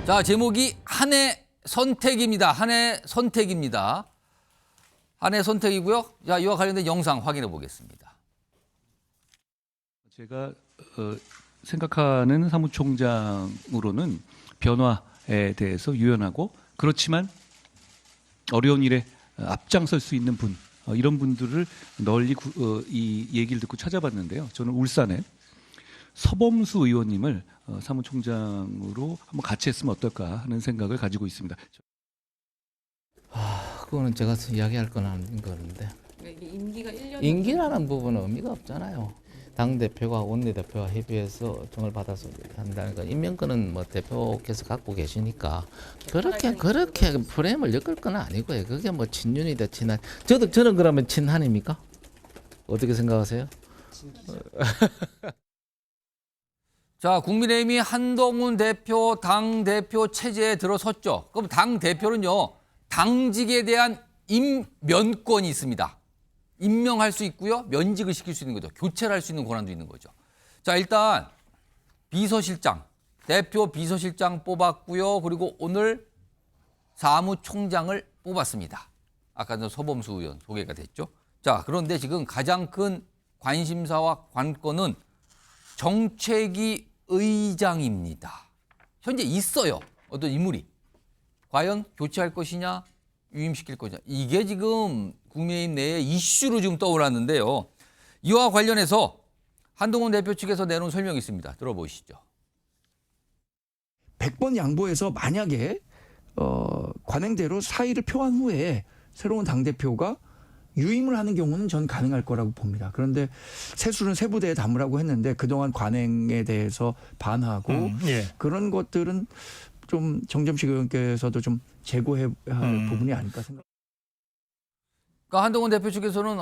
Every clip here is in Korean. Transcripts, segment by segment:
자, 제목이 한 해 선택입니다. 한 해 선택입니다. 한 해 선택이고요. 자, 이와 관련된 영상 확인해 보겠습니다. 제가 생각하는 사무총장으로는 변화에 대해서 유연하고 그렇지만 어려운 일에 앞장설 수 있는 분, 이런 분들을 널리 이 얘기를 듣고 찾아봤는데요. 저는 울산에 서범수 의원님을 사무총장으로 한번 같이 했으면 어떨까 하는 생각을 가지고 있습니다. 그거는 제가 이야기할 건 아닌 거는데 이게 임기가 1년 임기라는 부분은 의미가 없잖아요. 당대표가 원내대표와 협의해서 정을 받아서 한다는 건 임명권은 뭐 대표께서 갖고 계시니까 그렇게 프레임을 엮을 건 아니고요. 그게 뭐 친윤이다 친한 저는 그러면 친한입니까? 어떻게 생각하세요? 자, 국민의힘이 한동훈 대표 당대표 체제에 들어섰죠. 그럼 당대표는요, 당직에 대한 임면권이 있습니다. 임명할 수 있고요, 면직을 시킬 수 있는 거죠. 교체를 할 수 있는 권한도 있는 거죠. 자, 일단 비서실장, 대표 비서실장 뽑았고요. 그리고 오늘 사무총장을 뽑았습니다. 아까 전 서범수 의원 소개가 됐죠. 자, 그런데 지금 가장 큰 관심사와 관건은 정책위 의장입니다. 현재 있어요. 어떤 인물이. 과연 교체할 것이냐, 유임시킬 것이냐. 이게 지금 국민의힘 내에 이슈로 지금 떠올랐는데요. 이와 관련해서 한동훈 대표 측에서 내놓은 설명이 있습니다. 들어보시죠. 100번 양보해서 만약에 관행대로 사의를 표한 후에 새로운 당대표가 유임을 하는 경우는 전 가능할 거라고 봅니다. 그런데 세술은 세부대에 담으라고 했는데 그동안 관행에 대해서 반하고 그런 것들은 좀 정점식 의원께서도 좀 재고해야 할 부분이 아닐까 생각합니다. 그러니까 한동훈 대표 측에서는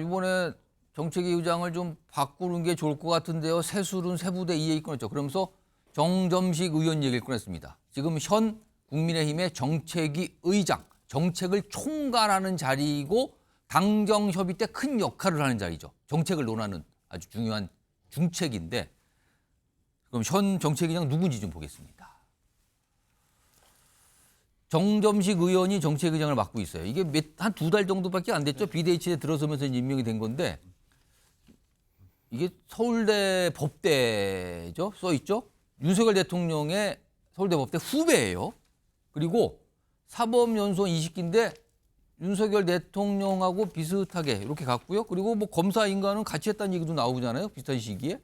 이번에 정책위 의장을 좀 바꾸는 게 좋을 것 같은데요. 세술은 세부대 이 얘기 꺼냈죠. 그러면서 정점식 의원 얘기를 꺼냈습니다. 지금 현 국민의힘의 정책위 의장, 정책을 총괄하는 자리이고 당정협의 때 큰 역할을 하는 자리죠. 정책을 논하는 아주 중요한 중책인데 그럼 현 정책위장 누군지 좀 보겠습니다. 정점식 의원이 정책위장을 맡고 있어요. 이게 한 2달 정도밖에 안 됐죠. 비대위치에 들어서면서 임명이 된 건데 이게 서울대 법대죠. 써 있죠. 윤석열 대통령의 서울대 법대 후배예요. 그리고 사법연수원 20기인데 윤석열 대통령하고 비슷하게 이렇게 갔고요. 그리고 뭐 검사 인관은 같이 했다는 얘기도 나오잖아요. 비슷한 시기에.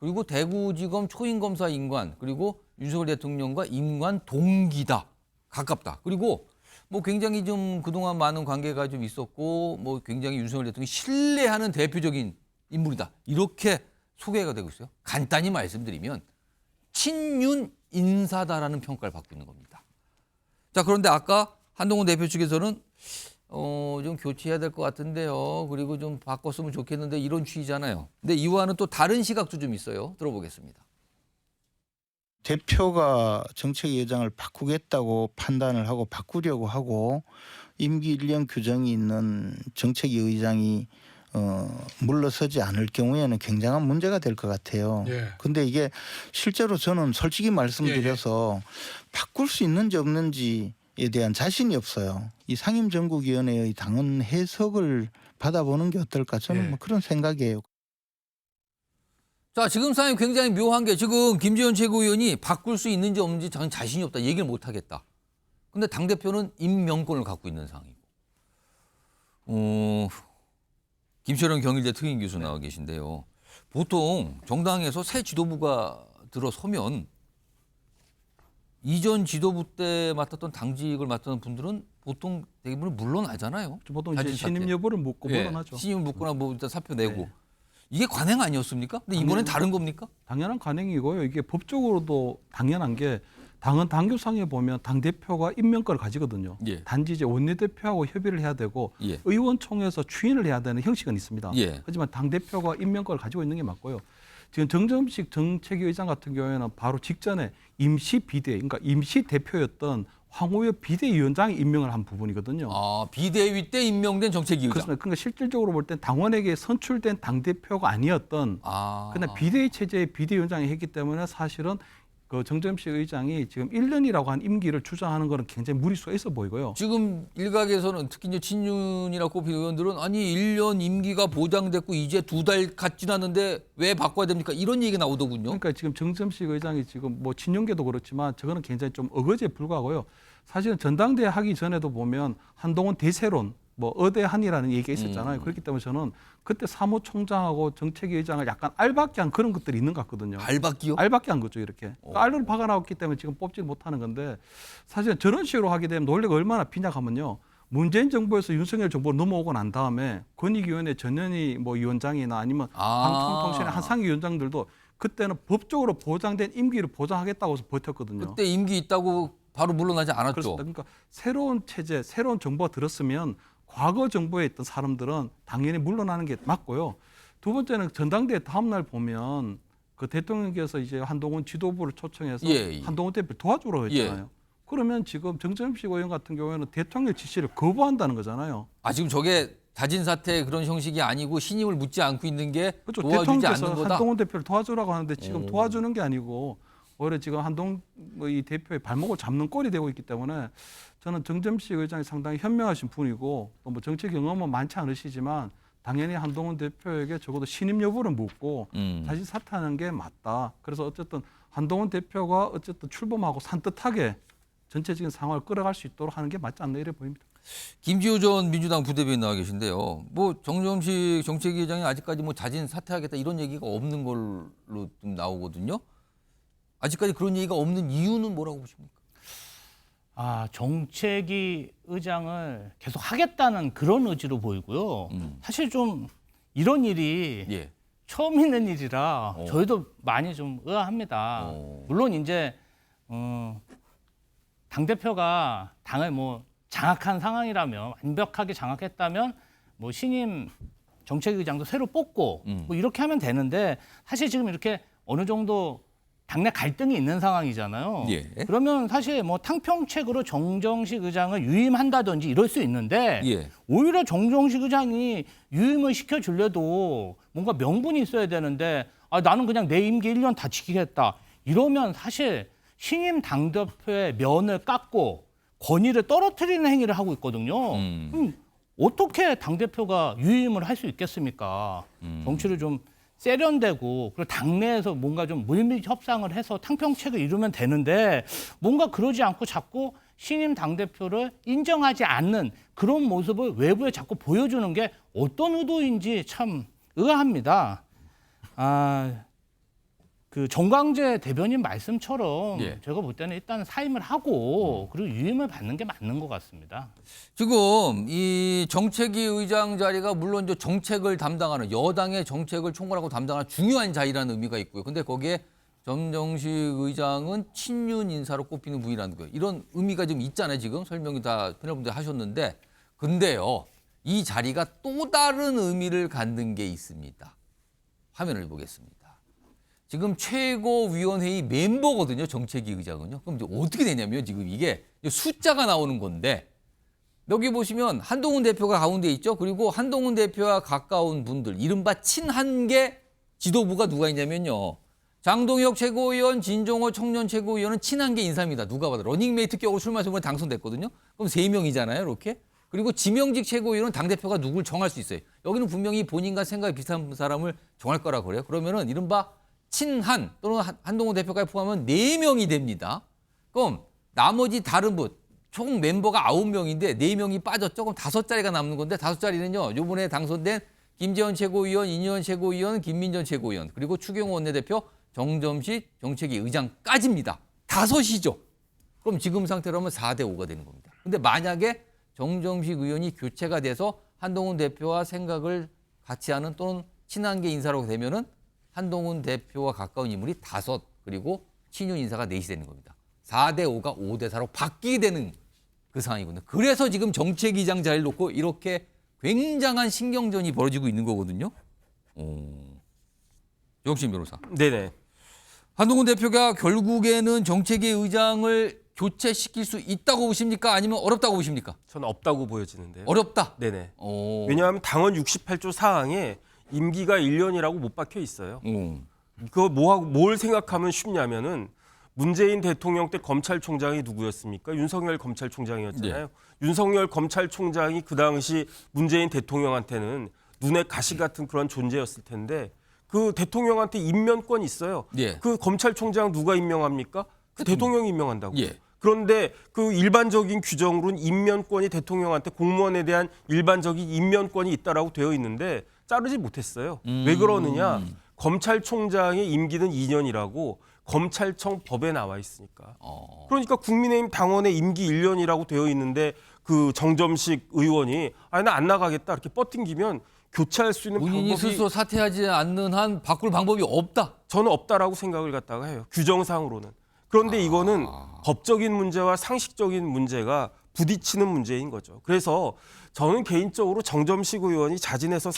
그리고 대구지검 초임검사 인관, 그리고 윤석열 대통령과 인관 동기다. 가깝다. 그리고 뭐 굉장히 좀 그동안 많은 관계가 좀 있었고 뭐 굉장히 윤석열 대통령이 신뢰하는 대표적인 인물이다. 이렇게 소개가 되고 있어요. 간단히 말씀드리면 친윤 인사다라는 평가를 받고 있는 겁니다. 자, 그런데 아까 한동훈 대표 측에서는 좀 교체해야 될 것 같은데요. 그리고 좀 바꿨으면 좋겠는데 이런 취지잖아요. 근데 이와는 또 다른 시각도 좀 있어요. 들어보겠습니다. 대표가 정책위 의장을 바꾸겠다고 판단을 하고 바꾸려고 하고 임기 1년 규정이 있는 정책위 의장이 물러서지 않을 경우에는 굉장한 문제가 될 것 같아요. 근데 이게 실제로 저는 솔직히 말씀드려서 바꿀 수 있는지 없는지에 대한 자신이 없어요. 이 상임정국위원회의 당헌 해석을 받아보는 게 어떨까 저는 뭐 그런 생각이에요. 자, 지금 상황이 굉장히 묘한 게 지금 김재원 최고위원이 바꿀 수 있는지 없는지 저는 자신이 없다. 얘기를 못 하겠다. 근데 당대표는 임명권을 갖고 있는 상황이고. 김철현 경일대 특임 교수 나와 계신데요. 보통 정당에서 새 지도부가 들어서면 이전 지도부 때 맡았던 당직을 맡았던 분들은 보통 대부분 물러나잖아요. 보통 이제 신임 여부를 묻고 물러나죠. 신임 묻거나 뭐 일단 사표 내고. 이게 관행 아니었습니까? 근데 이번엔 다른 겁니까? 당연한 관행이고요. 이게 법적으로도 당연한 게 당헌 당규상에 보면 당대표가 임명권을 가지거든요. 단지 이제 원내대표하고 협의를 해야 되고 의원총회에서 추인을 해야 되는 형식은 있습니다. 하지만 당대표가 임명권을 가지고 있는 게 맞고요. 지금 정점식 정책위 의장 같은 경우에는 바로 직전에 임시 비대, 그러니까 임시 대표였던 황우엽 비대위원장이 임명을 한 부분이거든요. 아, 비대위 때 임명된 정책위 의장. 그렇습니다. 그러니까 실질적으로 볼 땐 당원에게 선출된 당대표가 아니었던 그냥 비대위 체제의 비대위원장이 했기 때문에 사실은 그 정점식 의장이 지금 1년이라고 한 임기를 주장하는 거는 굉장히 무리수가 있어 보이고요. 지금 일각에서는 특히 이제 친윤이라고 꼽히는 의원들은 아니 1년 임기가 보장됐고 이제 2달 갓 지났는데 왜 바꿔야 됩니까? 이런 얘기가 나오더군요. 그러니까 지금 정점식 의장이 지금 뭐 친윤계도 그렇지만 저거는 굉장히 좀 어거지에 불과하고요. 사실은 전당대회 하기 전에도 보면 한동훈 대세론 뭐 어대한이라는 얘기가 있었잖아요. 그렇기 때문에 저는 그때 사무총장하고 정책위 의장을 약간 알박기 한 그런 것들이 있는 것 같거든요. 알박기요? 알박기 한 거죠, 이렇게. 그러니까 알을 박아놨기 때문에 지금 뽑지 못하는 건데 사실은 저런 식으로 하게 되면 논리가 얼마나 빈약하면요. 문재인 정부에서 윤석열 정부로 넘어오고 난 다음에 권익위원회 전현희 뭐 위원장이나 아니면 방통통신의 한상희 위원장들도 그때는 법적으로 보장된 임기를 보장하겠다고 해서 버텼거든요. 그때 임기 있다고 바로 물러나지 않았죠. 그렇습니다. 그러니까 새로운 체제, 새로운 정부가 들었으면 과거 정부에 있던 사람들은 당연히 물러나는 게 맞고요. 두 번째는 전당대회 다음 날 보면 그 대통령께서 이제 한동훈 지도부를 초청해서 한동훈 대표를 도와주라고 했잖아요. 그러면 지금 정점식 의원 같은 경우에는 대통령 지시를 거부한다는 거잖아요. 아 지금 저게 자진 사퇴 그런 형식이 아니고 신임을 묻지 않고 있는 게 그렇죠. 도와주지 대통령께서 않는 거다. 한동훈 대표를 도와주라고 하는데 지금 도와주는 게 아니고 오히려 지금 한동훈 이 대표의 발목을 잡는 꼴이 되고 있기 때문에 저는 정점식 의장이 상당히 현명하신 분이고 또 뭐 정치 경험은 많지 않으시지만 당연히 한동훈 대표에게 적어도 신임 여부를 묻고 자진 사퇴하는 게 맞다. 그래서 어쨌든 한동훈 대표가 어쨌든 출범하고 산뜻하게 전체적인 상황을 끌어갈 수 있도록 하는 게 맞지 않나 이래 보입니다. 김지호 전 민주당 부대변인 나와 계신데요. 뭐 정점식 정책위 의장이 아직까지 뭐 자진 사퇴하겠다 이런 얘기가 없는 걸로 좀 나오거든요. 아직까지 그런 얘기가 없는 이유는 뭐라고 보십니까? 정책위 의장을 계속 하겠다는 그런 의지로 보이고요. 사실 좀 이런 일이 처음 있는 일이라 저희도 많이 좀 의아합니다. 물론 이제 당대표가 당을 뭐 장악한 상황이라면 완벽하게 장악했다면 뭐 신임 정책위 의장도 새로 뽑고 뭐 이렇게 하면 되는데 사실 지금 이렇게 어느 정도 당내 갈등이 있는 상황이잖아요. 그러면 사실 뭐 탕평책으로 정정식 의장을 유임한다든지 이럴 수 있는데 오히려 정정식 의장이 유임을 시켜줄래도 뭔가 명분이 있어야 되는데 나는 그냥 내 임기 1년 다 지키겠다. 이러면 사실 신임 당대표의 면을 깎고 권위를 떨어뜨리는 행위를 하고 있거든요. 어떻게 당대표가 유임을 할 수 있겠습니까? 정치를 좀 세련되고 그리고 당내에서 뭔가 좀 물밑 협상을 해서 탕평책을 이루면 되는데 뭔가 그러지 않고 자꾸 신임 당대표를 인정하지 않는 그런 모습을 외부에 자꾸 보여주는 게 어떤 의도인지 참 의아합니다. 그 정광재 대변인 말씀처럼 제가 볼 때는 일단 사임을 하고 그리고 유임을 받는 게 맞는 것 같습니다. 지금 이 정책위 의장 자리가 물론 이제 정책을 담당하는 여당의 정책을 총괄하고 담당하는 중요한 자리라는 의미가 있고요. 근데 거기에 정정식 의장은 친윤 인사로 꼽히는 분이라는 거예요. 이런 의미가 지금 있잖아요. 지금 설명이 다 패널분들 하셨는데 근데요. 이 자리가 또 다른 의미를 갖는 게 있습니다. 화면을 보겠습니다. 지금 최고위원회의 멤버거든요. 정책위 의장은요. 그럼 이제 어떻게 되냐면 지금 이게 숫자가 나오는 건데 여기 보시면 한동훈 대표가 가운데 있죠. 그리고 한동훈 대표와 가까운 분들 이른바 친한계 지도부가 누가 있냐면요. 장동혁 최고위원, 진종호 청년 최고위원은 친한계 인사입니다. 누가 봐도 러닝메이트 껴고 술 마시면 당선됐거든요. 그럼 3명이잖아요. 이렇게. 그리고 지명직 최고위원은 당대표가 누굴 정할 수 있어요. 여기는 분명히 본인과 생각이 비슷한 사람을 정할 거라고 그래요. 그러면은 이른바 친한 또는 한동훈 대표까지 포함하면 4명이 됩니다. 그럼 나머지 다른 분, 총 멤버가 9명인데 4명이 빠졌죠. 그럼 5자리가 남는 건데 5자리는요. 이번에 당선된 김재원 최고위원, 이인영 최고위원, 김민전 최고위원, 그리고 추경호 원내대표, 정점식 정책위 의장까지입니다. 5이죠. 그럼 지금 상태로 하면 4대 5가 되는 겁니다. 근데 만약에 정점식 의원이 교체가 돼서 한동훈 대표와 생각을 같이 하는 또는 친한계 인사로 되면은 한동훈 대표와 가까운 인물이 5 그리고 친윤 인사가 4이 되는 겁니다. 4대 5가 5대 4로 바뀌게 되는 그 상황이거든요. 그래서 지금 정책위장 자리를 놓고 이렇게 굉장한 신경전이 벌어지고 있는 거거든요. 정신 변호사. 네네. 한동훈 대표가 결국에는 정책위 의장을 교체시킬 수 있다고 보십니까? 아니면 어렵다고 보십니까? 저는 없다고 보여지는데요. 어렵다. 네네. 왜냐하면 당헌 68조 사항에 임기가 1년이라고 못 박혀 있어요. 그거 뭘 생각하면 쉽냐면은 문재인 대통령 때 검찰총장이 누구였습니까? 윤석열 검찰총장이었잖아요. 윤석열 검찰총장이 그 당시 문재인 대통령한테는 눈에 가시 같은 그런 존재였을 텐데 그 대통령한테 임명권이 있어요. 그 검찰총장 누가 임명합니까? 그 대통령이 임명한다고. 그런데 그 일반적인 규정으로는 임명권이 대통령한테 공무원에 대한 일반적인 임명권이 있다라고 되어 있는데 자르지 못했어요. 왜 그러느냐? 검찰총장의 임기는 2년이라고 검찰청 법에 나와 있으니까. 그러니까 국민의힘 당원의 임기 1년이라고 되어 있는데 그 정점식 의원이 나 안 나가겠다 이렇게 뻗팅기면 교체할 수 있는 본인이 방법이 스스로 사퇴하지 않는 한 바꿀 방법이 없다. 저는 없다라고 생각을 갖다가 해요. 규정상으로는. 그런데 이거는 법적인 문제와 상식적인 문제가 부딪히는 문제인 거죠. 그래서 저는 개인적으로 정점식 의원이 자진해서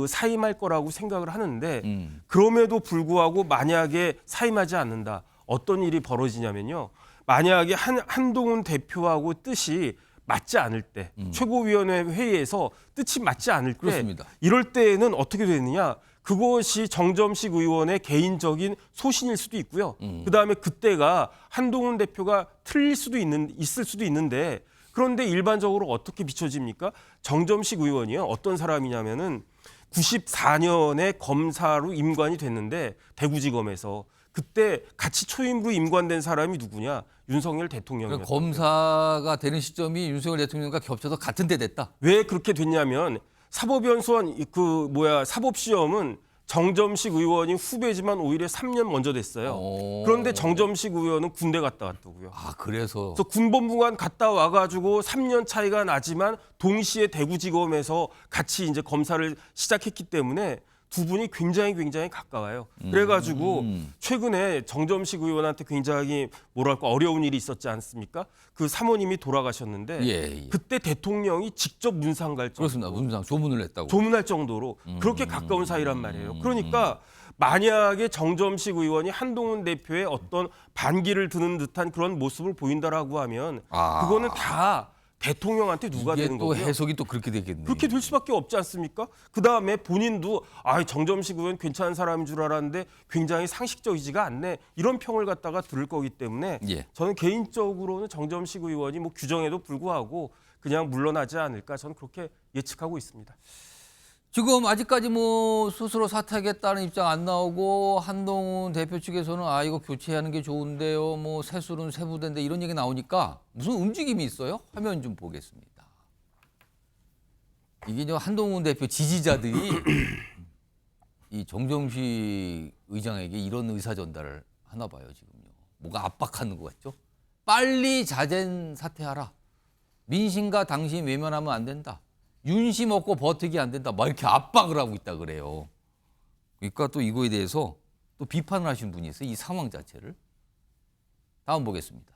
사임할 거라고 생각을 하는데 그럼에도 불구하고 만약에 사임하지 않는다. 어떤 일이 벌어지냐면요. 만약에 한동훈 대표하고 뜻이 맞지 않을 때 최고위원회 회의에서 뜻이 맞지 않을 때 그렇습니다. 이럴 때는 어떻게 되느냐. 그것이 정점식 의원의 개인적인 소신일 수도 있고요. 그다음에 그때가 한동훈 대표가 있을 수도 있는데 그런데 일반적으로 어떻게 비춰집니까? 정점식 의원이요. 어떤 사람이냐면은 94년에 검사로 임관이 됐는데 대구지검에서 그때 같이 초임으로 임관된 사람이 누구냐? 윤석열 대통령이었어요. 그러니까 검사가 되는 시점이 윤석열 대통령과 겹쳐서 같은 때 됐다. 왜 그렇게 됐냐면 사법연수원 사법시험은 정점식 의원이 후배지만 오히려 3년 먼저 됐어요. 그런데 정점식 의원은 군대 갔다 왔다고요. 그래서 군법무관 갔다 와가지고 3년 차이가 나지만 동시에 대구지검에서 같이 이제 검사를 시작했기 때문에 두 분이 굉장히 가까워요. 그래가지고 최근에 정점식 의원한테 굉장히 어려운 일이 있었지 않습니까? 그 사모님이 돌아가셨는데 그때 대통령이 직접 문상 갈 정도로 그렇습니다. 문상 조문을 했다고. 조문할 정도로 그렇게 가까운 사이란 말이에요. 그러니까 만약에 정점식 의원이 한동훈 대표의 어떤 반기를 드는 듯한 그런 모습을 보인다라고 하면 그거는 다 대통령한테 누가 이게 되는 또 거고요. 해석이 또 그렇게 되겠네요. 그렇게 될 수밖에 없지 않습니까? 그다음에 본인도 정점식 의원 괜찮은 사람인 줄 알았는데 굉장히 상식적이지가 않네. 이런 평을 갖다가 들을 거기 때문에 저는 개인적으로는 정점식 의원이 규정에도 불구하고 그냥 물러나지 않을까 저는 그렇게 예측하고 있습니다. 지금 아직까지 스스로 사퇴하겠다는 입장 안 나오고 한동훈 대표 측에서는 이거 교체하는 게 좋은데요. 세술은 세부대인데 이런 얘기 나오니까 무슨 움직임이 있어요? 화면 좀 보겠습니다. 이게 한동훈 대표 지지자들이 이 정점식 의장에게 이런 의사 전달을 하나 봐요, 지금요. 뭐가 압박하는 것 같죠? 빨리 자진 사퇴하라. 민심과 당신 외면하면 안 된다. 윤심 없고 버티기 안 된다. 이렇게 압박을 하고 있다 그래요. 그러니까 또 이거에 대해서 또 비판을 하신 분이 있어요. 이 상황 자체를. 다음 보겠습니다.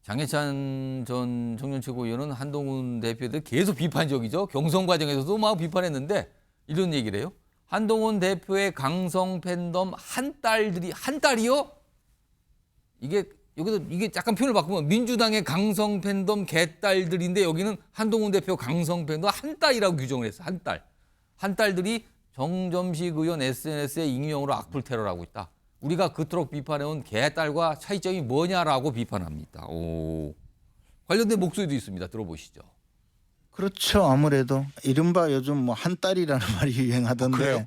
장해찬 전 청년최고위원은 한동훈 대표에 대해 계속 비판적이죠. 경선 과정에서도 막 비판했는데 이런 얘기를 해요. 한동훈 대표의 강성 팬덤 한 딸이요? 이게 약간 표현을 바꾸면 민주당의 강성 팬덤 개딸들인데 여기는 한동훈 대표 강성 팬덤 한 딸이라고 규정을 했어. 한 딸. 한 딸들이 정점식 의원 SNS에 익명으로 악플 테러를 하고 있다. 우리가 그토록 비판해온 개딸과 차이점이 뭐냐라고 비판합니다. 관련된 목소리도 있습니다. 들어보시죠. 그렇죠. 아무래도 이른바 요즘 한 딸이라는 말이 유행하던데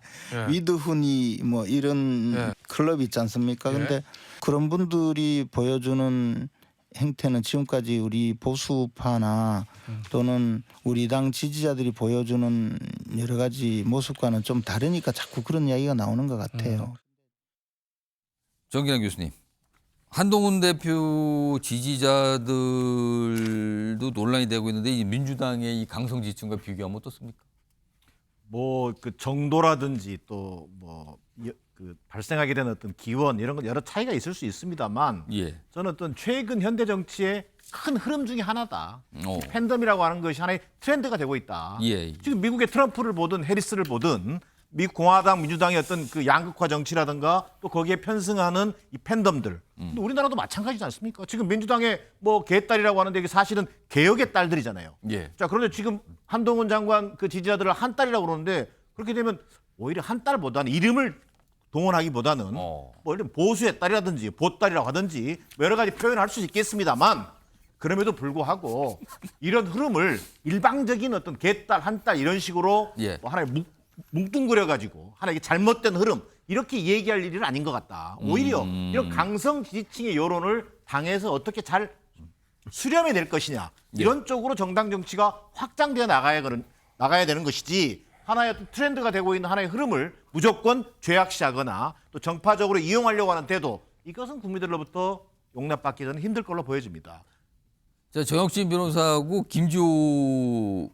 위드훈이 이런 클럽이 있지 않습니까? 근데 그런 분들이 보여주는 행태는 지금까지 우리 보수파나 또는 우리 당 지지자들이 보여주는 여러 가지 모습과는 좀 다르니까 자꾸 그런 이야기가 나오는 것 같아요. 정기환 교수님. 한동훈 대표 지지자들도 논란이 되고 있는데 이 민주당의 이 강성 지층과 비교하면 어떻습니까? 그 정도라든지 또 발생하게 되는 어떤 기원 이런 건 여러 차이가 있을 수 있습니다만 저는 어떤 최근 현대 정치의 큰 흐름 중에 하나다. 팬덤이라고 하는 것이 하나의 트렌드가 되고 있다. 지금 미국의 트럼프를 보든 해리스를 보든 미국 공화당, 민주당의 어떤 그 양극화 정치라든가 또 거기에 편승하는 이 팬덤들. 근데 우리나라도 마찬가지지 않습니까? 지금 민주당의 개딸이라고 하는데 이게 사실은 개혁의 딸들이잖아요. 자, 그런데 지금 한동훈 장관 그 지지자들을 한 딸이라고 그러는데 그렇게 되면 오히려 한 딸보다는 이름을 동원하기보다는 뭐 이런 보수의 딸이라든지 보딸이라고 하든지 뭐 여러 가지 표현을 할 수 있겠습니다만 그럼에도 불구하고 이런 흐름을 일방적인 어떤 개딸 한딸 이런 식으로 뭐 하나의 뭉뚱그려 가지고 하나의 잘못된 흐름 이렇게 얘기할 일은 아닌 것 같다. 오히려 이런 강성 지지층의 여론을 당에서 어떻게 잘 수렴해낼 것이냐 이런 쪽으로 정당 정치가 확장되어 나가야 되는 것이지 하나의 어떤 트렌드가 되고 있는 하나의 흐름을 무조건 죄악시하거나 또 정파적으로 이용하려고 하는 태도 이것은 국민들로부터 용납받기 저는 힘들 걸로 보여집니다. 자, 정혁진 변호사하고 김주호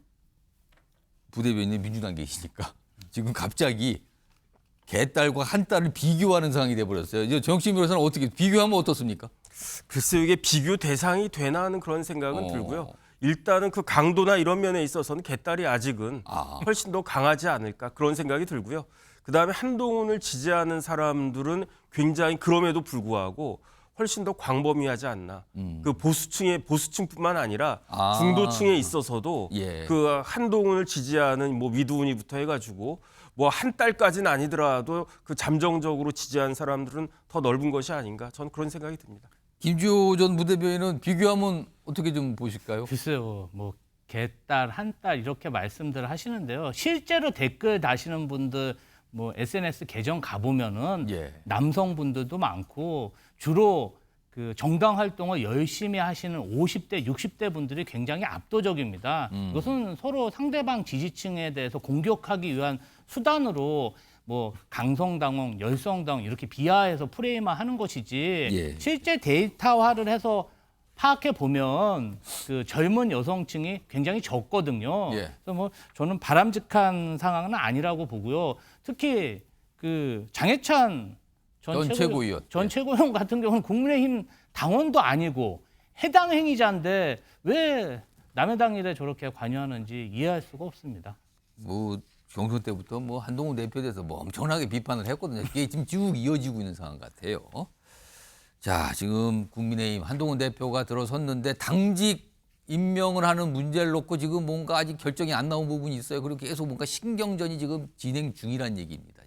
부대변인이 민주당 계시니까 지금 갑자기 개딸과 한딸을 비교하는 상황이 돼버렸어요. 이제 정혁진 변호사는 어떻게 비교하면 어떻습니까? 글쎄요, 이게 비교 대상이 되나 하는 그런 생각은 들고요. 일단은 그 강도나 이런 면에 있어서는 개딸이 아직은 훨씬 더 강하지 않을까 그런 생각이 들고요. 그다음에 한동훈을 지지하는 사람들은 굉장히 그럼에도 불구하고 훨씬 더 광범위하지 않나. 그 보수층뿐만 아니라 중도층에 있어서도 그 한동훈을 지지하는 뭐 위두은이부터 해가지고 뭐 한 딸까지는 아니더라도 그 잠정적으로 지지하는 사람들은 더 넓은 것이 아닌가. 저는 그런 생각이 듭니다. 김주호 전 부대변인은 비교하면 어떻게 좀 보실까요? 글쎄요, 뭐 개딸, 한딸 이렇게 말씀들 하시는데요. 실제로 댓글 다시는 분들 뭐 SNS 계정 가보면은 남성분들도 많고 주로 그 정당 활동을 열심히 하시는 50대, 60대 분들이 굉장히 압도적입니다. 이것은 서로 상대방 지지층에 대해서 공격하기 위한 수단으로 뭐 강성당원, 열성당원 이렇게 비하해서 프레임화하는 것이지 실제 데이터화를 해서 파악해 보면 그 젊은 여성층이 굉장히 적거든요. 그래서 뭐 저는 바람직한 상황은 아니라고 보고요. 특히 그 장해찬 전 최고위원 같은 경우는 국민의힘 당원도 아니고 해당 행위자인데 왜 남의 당 일에 저렇게 관여하는지 이해할 수가 없습니다. 뭐 경선 때부터 뭐 한동훈 대표에 대해서 뭐 엄청나게 비판을 했거든요. 이게 지금 쭉 이어지고 있는 상황 같아요. 자, 지금 국민의힘 한동훈 대표가 들어섰는데 당직 임명을 하는 문제를 놓고 지금 뭔가 아직 결정이 안 나온 부분이 있어요. 그리고 계속 뭔가 신경전이 지금 진행 중이란 얘기입니다.